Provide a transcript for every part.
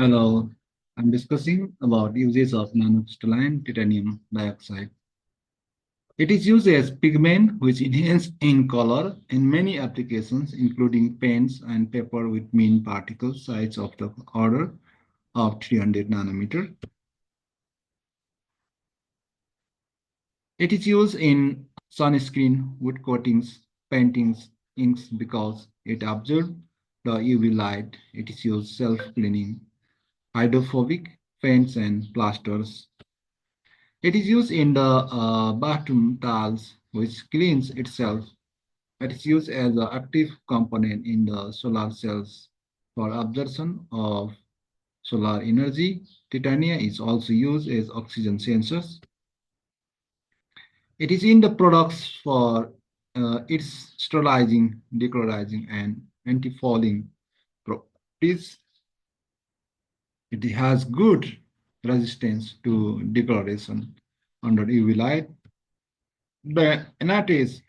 Hello, I'm discussing about uses of nanocrystalline titanium dioxide. It is used as pigment which enhances in color in many applications including paints and paper with mean particle size of the order of 300 nanometer. It is used in sunscreen, wood coatings, paintings, inks because it absorbs the UV light. It is used self-cleaning, hydrophobic paints and plasters. It is used in the bathroom tiles, which cleans itself. It is used as an active component in the solar cells for absorption of solar energy. Titanium is also used as oxygen sensors. It is in the products for its sterilizing, decolorizing, and anti-fouling properties. It has good resistance to decoloration under UV light. The anatase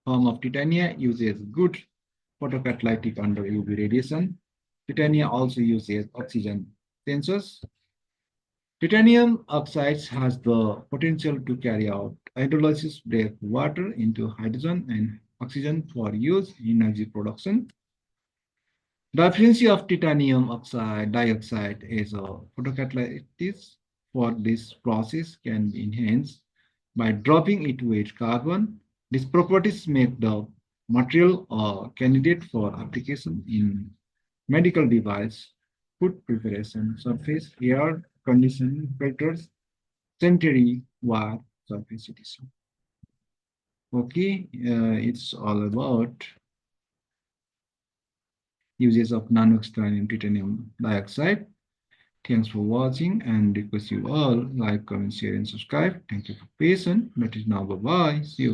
form of titanium uses good photocatalytic under UV radiation. Titanium also uses oxygen sensors. Titanium oxide has the potential to carry out hydrolysis, break water into hydrogen and oxygen for use in energy production. The efficiency of titanium oxide dioxide as a photocatalyst for this process can be enhanced by dropping it with carbon. These properties make the material a candidate for application in medical device, food preparation, surface air conditioning filters, sanitary wire surface etc. Okay, it's all about uses of nanocrystalline titanium dioxide. Thanks for watching and request you all like, comment, share, and subscribe. Thank you for patience. That is now bye bye. See you.